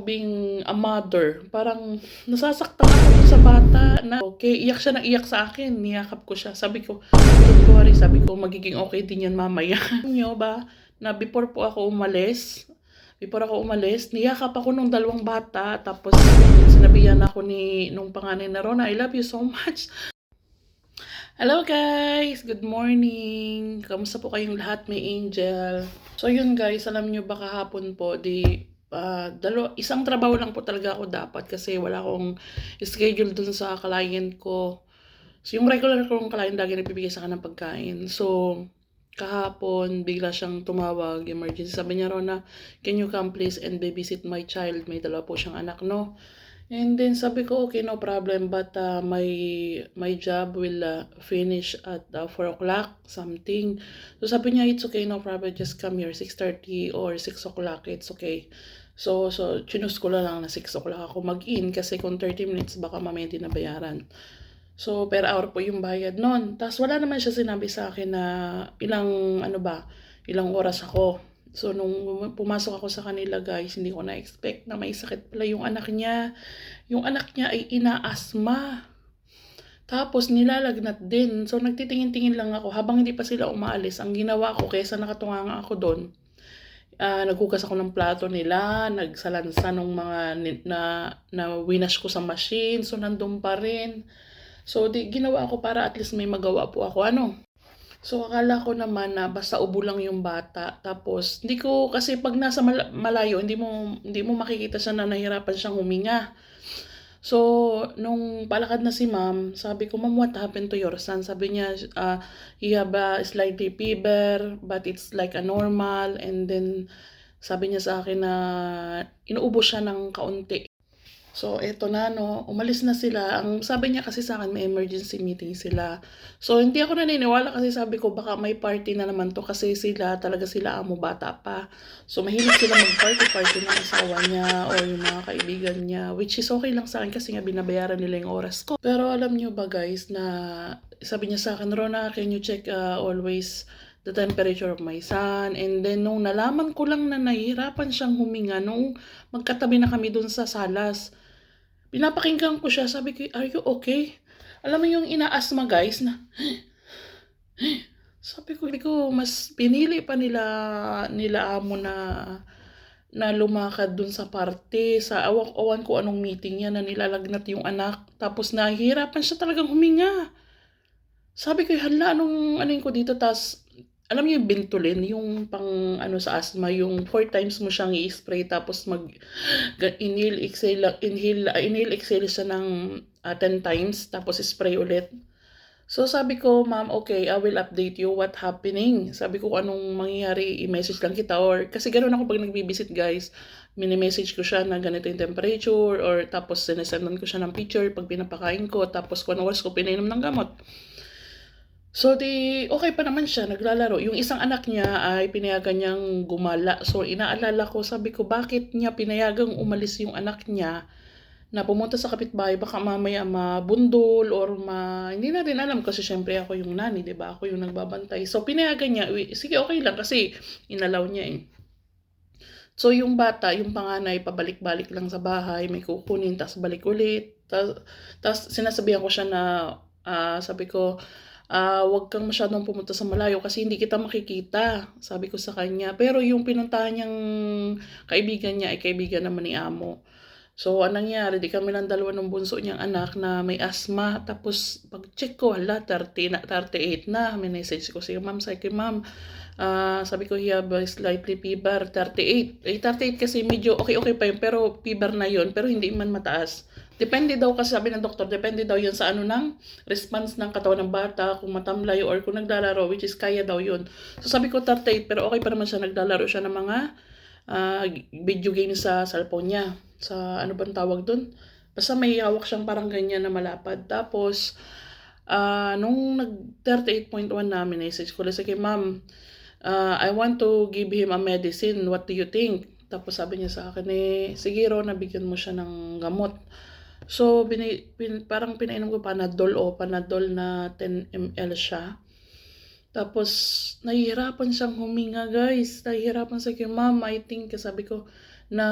being a mother, parang nasasaktan ako dun sa bata na okay, iyak siya ng iyak sa akin, niyakap ko siya. Sabi ko, "Don't worry," sabi ko, "magiging okay din yan mamaya." Alam niyo ba, na before ako umalis, niyakap ako nung dalawang bata, tapos sinabihan ako nung panganay na Rona, "I love you so much." Hello guys! Good morning! Kamusta po kayong lahat, may angel? So yun guys, alam nyo ba kahapon po, isang trabaho lang po talaga ako dapat kasi wala akong schedule dun sa client ko. So yung regular kong client lagi nagbibigay sa akin ng pagkain. So kahapon, bigla siyang tumawag, emergency. Sabi niya, "Rona, can you come please and babysit my child?" May dalawa po siyang anak, no? And then sabi ko, "Okay, no problem, but my job will finish at 4 o'clock something." So sabi niya, "It's okay, no problem, just come here 6:30 or 6 o'clock, it's okay." So chinus ko lang na 6 o'clock ako mag-in kasi kung 30 minutes baka mamaya hindi nabayaran. So per hour po yung bayad nun. Tapos wala naman siya sinabi sa akin na ilang oras ako. So nung pumasok ako sa kanila guys, hindi ko na-expect na may sakit pala yung anak niya. Yung anak niya ay inaasma. Tapos nilalagnat din. So nagtitingin-tingin lang ako habang hindi pa sila umaalis. Ang ginawa ko kaysa nakatunganga ako doon, naghugas ako ng plato nila, nagsalansa ng mga na winash ko sa machine. So nandun pa rin. So ginawa ko para at least may magawa po ako So akala ko naman na basta ubo lang yung bata. Tapos hindi ko kasi pag nasa malayo hindi mo makikita siya na nahirapan siyang huminga. So nung palakad na si ma'am, sabi ko, "Ma'am, what happened to your son?" Sabi niya, "He have a slightly fever but it's like a normal." And then sabi niya sa akin na inuubo siya ng kaunti. So, eto na umalis na sila. Ang sabi niya kasi sa akin may emergency meeting sila. So, hindi ako naniniwala kasi sabi ko baka may party na naman 'to kasi sila amo bata pa. So, mahilig sila mag-party-party ng asawa niya or yung mga kaibigan niya, which is okay lang sa akin kasi nga binabayaran nila yung oras ko. Pero alam niyo ba guys na sabi niya sa akin, "Rona, can you check always the temperature of my son?" And then nung nalaman ko lang na nahihirapan siyang huminga nung magkatabi na kami dun sa salas, pinapakinggan ko siya, sabi ko, "Are you okay?" Alam mo yung inaasma guys na sabi ko mas pinili pa nila amo na lumakad dun sa parte, sa awan ko anong meeting niya na nilalagnat yung anak, tapos nahihirapan siya talagang huminga. Sabi ko, "Hala, anuin ko dito?" Tas alam niyo yung Ventolin, yung pang sa asthma, yung 4 times mo siyang i-spray tapos inhale, exhale siya ng 10 times tapos spray ulit. So sabi ko, "Ma'am, okay, I will update you what happening." Sabi ko, "Kung anong mangyayari, i-message lang kita." Or kasi ganoon ako pag nagbi-visit guys, mini-message ko siya na ganito yung temperature or tapos sinesendan ko siya ng picture pag pinapakain ko tapos kung anong oras ko pinainom ng gamot. So okay pa naman siya, naglalaro. Yung isang anak niya ay pinayagan niyang gumala. So inaalala ko, sabi ko, bakit niya pinayagang umalis yung anak niya na pumunta sa kapitbahay, baka mamaya mabundol or hindi natin alam kasi syempre ako yung nanny, 'di ba? Ako yung nagbabantay. So pinayagan niya, sige okay lang kasi inalaw niya eh. So yung bata, yung panganay, pabalik-balik lang sa bahay, may kukunin, tas balik ulit. Tas sinasabihan ko siya na, sabi ko, "Wag kang masyadong pumunta sa malayo kasi hindi kita makikita." Sabi ko sa kanya. Pero yung pinuntahan niyang kaibigan niya ay kaibigan naman ni amo. So anong nangyari, di kami lang dalawa ng bunso niyang anak na may asthma. Tapos pag-check ko, 38 na. May message ko si ma'am, sabi ko, "Ma'am, sabi ko, he have a slightly fever, 38." 38 kasi medyo okay pa yun, pero fever na yun, pero hindi man mataas. Depende daw kasi sabi ng doktor, depende daw yun sa ng response ng katawan ng bata, kung matamlay or kung naglalaro, which is kaya daw yun. So sabi ko 38, pero okay pa naman siya, naglalaro siya ng mga video games sa cellphone niya. Sa bang tawag dun? Basta may hawak siyang parang ganyan na malapad. Tapos, nung nag-38.1 na, message ko lang, "Sige ma'am, I want to give him a medicine. What do you think?" Tapos sabi niya sa akin, "Sige Ron, nabigyan mo siya ng gamot." So, parang pinainom ko Panadol na 10 ml siya. Tapos, nahihirapan siyang huminga guys. Nahihirapan sa akin, "Ma'am, I think," sabi ko, na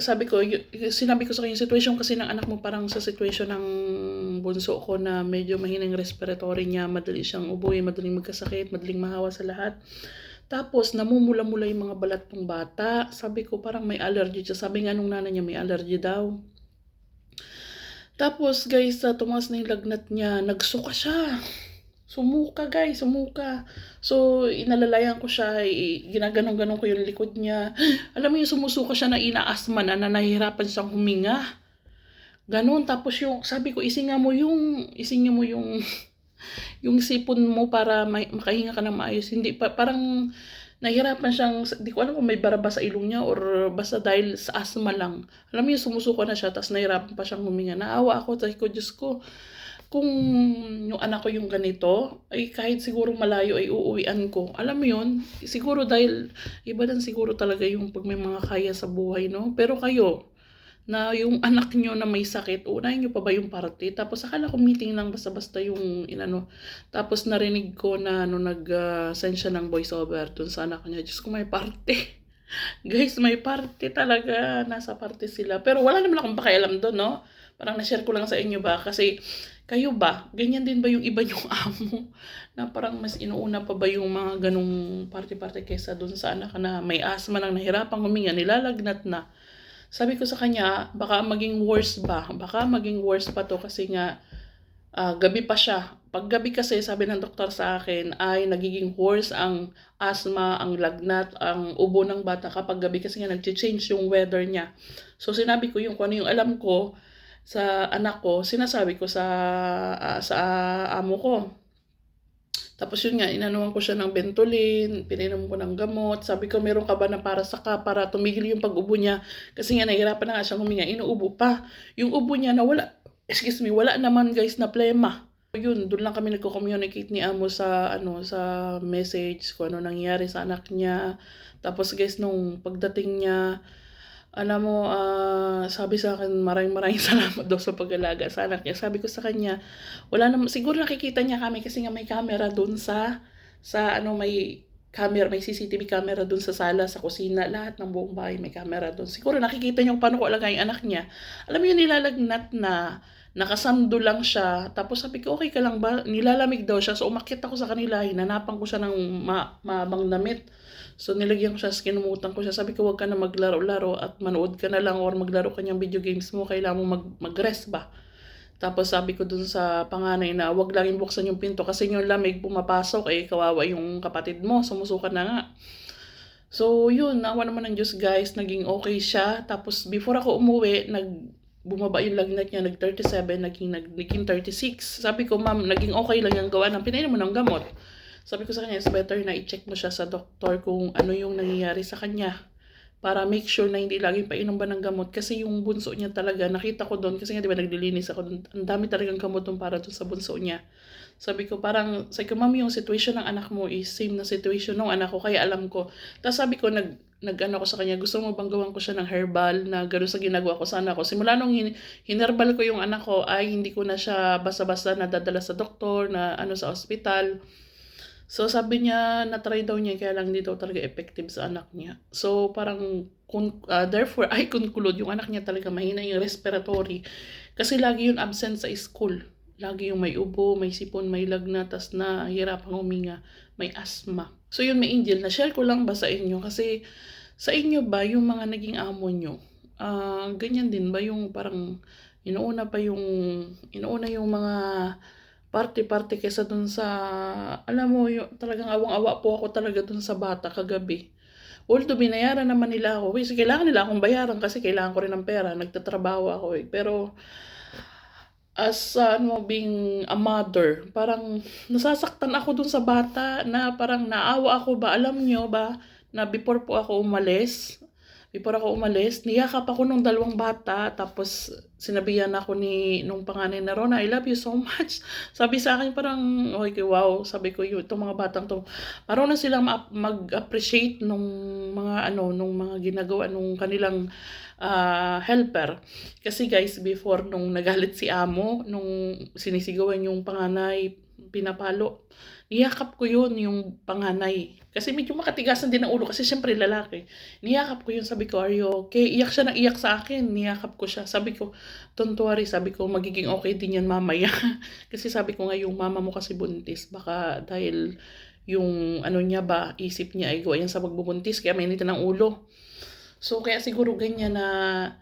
sabi ko, sinabi ko sa kanya, situation kasi ng anak mo parang sa situation ng bunso ko na medyo mahinang respiratory niya, madali siyang ubuin, madaling magkasakit, madaling mahawa sa lahat. Tapos, namumula-mula yung mga balat ng bata. Sabi ko, parang may allergy siya. Sabi nga nung nanay niya, may allergy daw. Tapos, guys, tumaas na yung lagnat niya. Nagsuka siya. Sumuka, guys. Sumuka. So, inalalayan ko siya. Ginaganong-ganong ko yung likod niya. Alam mo yung sumusuka siya na inaasma na nahihirapan siyang huminga. Ganon. Tapos yung, sabi ko, isinga mo yung yung sipon mo para makahinga ka ng maayos. Hindi, parang nahihirapan siyang, di ko alam kung may baraba sa ilong niya or basta dahil sa asthma lang. Alam mo yung sumusuko na siya, tapos nahihirapan pa siyang huminga. Naawa ako, sabi ko, Diyos ko, kung yung anak ko yung ganito, ay kahit siguro malayo ay uuwian ko. Alam mo yun, siguro dahil, iba din siguro talaga yung pag may mga kaya sa buhay, no? Pero kayo, na yung anak nyo na may sakit, unahin nyo pa ba yung party? Tapos akala ko meeting lang basta-basta yung inano. Tapos narinig ko na nag-send siya ng voiceover dun sa anak niya. Diyos ko, may party. Guys, may party talaga. Nasa party sila. Pero wala naman akong pakialam doon, no? Parang na-share ko lang sa inyo ba? Kasi kayo ba? Ganyan din ba yung iba yung amo? Na parang mas inuuna pa ba yung mga ganong party-party kaysa doon sa anak na may asthma nang nahirapang huminga, nilalagnat na. Sabi ko sa kanya, baka maging worse ba? Baka maging worse pa to kasi nga gabi pa siya. Pag gabi kasi, sabi ng doktor sa akin, ay nagiging worse ang asthma, ang lagnat, ang ubo ng bata kapag gabi kasi nga nag-change yung weather niya. So sinabi ko yung kung ano yung alam ko sa anak ko, sinasabi ko sa amo ko. Tapos yun nga, inanuhan ko siya ng Ventolin, pinainom ko ng gamot. Sabi ko, meron ka ba na para tumigil yung pag-ubo niya? Kasi nga, nahihirapan na nga siyang huminga. Inuubo pa. Yung ubo niya na wala naman guys na plema. Yun, doon lang kami nagko-communicate ni Amo sa message kung ano nangyari sa anak niya. Tapos guys, nung pagdating niya, alam mo, sabi sa akin, maraming salamat daw sa pag-alaga sa anak niya. Sabi ko sa kanya, wala naman, siguro nakikita niya kami kasi nga may camera doon may camera, may CCTV camera doon sa sala, sa kusina, lahat ng buong bahay may camera doon. Siguro nakikita niya kung paano ko alagaan yung anak niya. Alam mo yung nilalagnat na, nakasando lang siya. Tapos sabi ko, okay ka lang ba? Nilalamig daw siya. So umakyat ako sa kanila, hinanapan ko siya ng mabang damit. So nilagyan ko siya, kinumutan ko siya. Sabi ko, wag ka na maglaro-laro at manood ka na lang or maglaro ka niyang video games mo. Kailangan mo mag-rest ba? Tapos sabi ko dun sa panganay na wag laging buksan yung pinto kasi yung lamig pumapasok, kawawa yung kapatid mo, sumusuka na nga. So yun, nawa naman ng Diyos guys, naging okay siya. Tapos before ako umuwi, bumaba yung lagnat niya, nag-37, naging 36. Sabi ko, ma'am, naging okay lang yung gawa ng pinainom mo ng gamot. Sabi ko sa kanya, it's better na i-check mo siya sa doktor kung ano yung nangyayari sa kanya. Para make sure na hindi laging painom ba ng gamot. Kasi yung bunso niya talaga, nakita ko doon, kasi nga diba naglilinis ako doon, ang dami talagang gamot doon para doon sa bunso niya. Sabi ko, ma'am, yung situation ng anak mo is same na situation ng anak ko, kaya alam ko. Tapos sabi ko, nag-ano ko sa kanya, gusto mo bang gawan ko siya ng herbal na gano'n sa ginagawa ko sa anak ko. Simula nung hinerbal ko yung anak ko, ay hindi ko na siya basta-basta nadadala sa doktor, na sa ospital. So sabi niya, na-try daw niya, kaya lang hindi daw talaga effective sa anak niya. So parang, therefore, I conclude, yung anak niya talaga mahina yung respiratory. Kasi lagi yun absent sa school. Lagi yung may ubo, may sipon, may lagnat, tas na hirapang huminga, may asthma. So yun, may Angel, na-share ko lang ba sa inyo? Kasi sa inyo ba, yung mga naging amo nyo, ganyan din ba yung parang inuuna yung mga party kesa dun sa, alam mo, talagang awang-awa po ako talaga dun sa bata kagabi. Although binayaran naman nila ako, kailangan nila akong bayaran kasi kailangan ko rin ng pera, nagtatrabaho ako Pero as being a mother, parang nasasaktan ako dun sa bata na parang naawa ako ba, alam nyo ba, na before ako umalis, niyakap ako nung dalawang bata, tapos sinabihan ako nung panganay na Rona, I love you so much. Sabi sa akin parang, okay, wow, sabi ko yun, itong mga batang to, parang na silang mag-appreciate nung mga ginagawa nung kanilang helper. Kasi guys, before nung nagalit si amo, nung sinisigawan yung panganay, pinapalo. Niyakap ko yun, yung panganay. Kasi medyo makatigasan din ang ulo kasi siyempre lalaki. Niyakap ko yun, sabi ko, "Are you okay?" Iyak siya ng iyak sa akin, niyakap ko siya. Sabi ko, "Don't worry," sabi ko, "magiging okay din yan mamaya." Kasi sabi ko nga, yung mama mo kasi buntis, baka dahil yung ano niya ba, isip niya ay gawa yan sa pagbubuntis, kaya mainitan ng ulo. So, kaya siguro ganyan na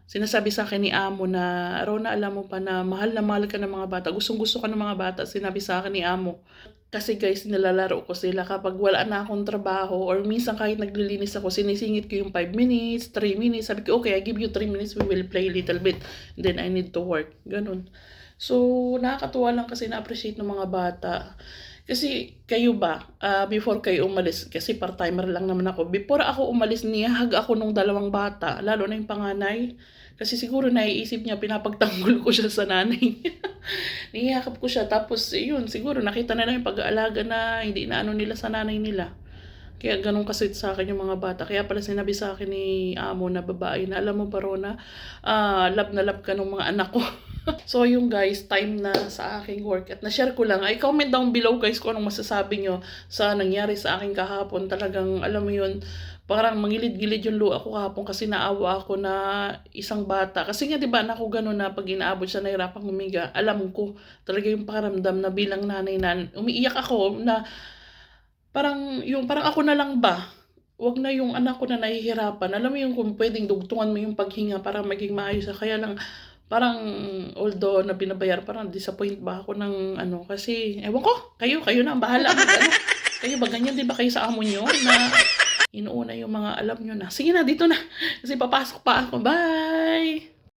sinasabi sa akin ni amo na, "Rona, alam mo pa na mahal ka ng mga bata. Gustong-gusto ka ng mga bata." Sinabi sa akin ni amo. Kasi guys, nilalaro ko sila kapag wala na akong trabaho or minsan kahit naglilinis ako, sinisingit ko yung 5 minutes, 3 minutes. Sabi ko, "Okay, I give you 3 minutes, we will play a little bit. Then I need to work." Ganun. So, nakakatuwa lang kasi na-appreciate ng mga bata. Kasi kayo ba, before kayo umalis, kasi part-timer lang naman ako, before ako umalis, niyahag ako nung dalawang bata, lalo na yung panganay. Kasi siguro naiisip niya, pinapagtanggol ko siya sa nanay. Niyakap ko siya, tapos yun, siguro nakita na yung pag-aalaga na hindi na ano nila sa nanay nila. Kaya ganun kasi sa akin yung mga bata. Kaya pala sinabi sa akin ni amo na babae na, "Alam mo ba, Rona, love na love ka ng mga anak ko." So yung guys, time na sa aking work at na-share ko lang. Ay comment down below guys kung anong masasabi nyo sa nangyari sa akin kahapon. Talagang alam mo yun, parang mangilid-gilid yung luha ko kahapon kasi naawa ako na isang bata. Kasi nga 'di ba anak ko gano'n na pag inaabot siya nahirapang humiga, alam ko talaga yung pakiramdam na bilang nanay na umiiyak ako na parang ako na lang ba? 'Wag na yung anak ko na nahihirapan. Alam mo yung kung puwedeng dugtungan mo yung paghinga para maging maayos siya. Kaya lang parang although na binabayar, parang disappoint ba ako ng ano, kasi ewan ko, kayo na ang bahala mag-ano. Kayo ba ganyan din ba kayo sa amo niyo na inuuna yung mga alam niyo na, "Sige na, dito na, kasi papasok pa ako, bye."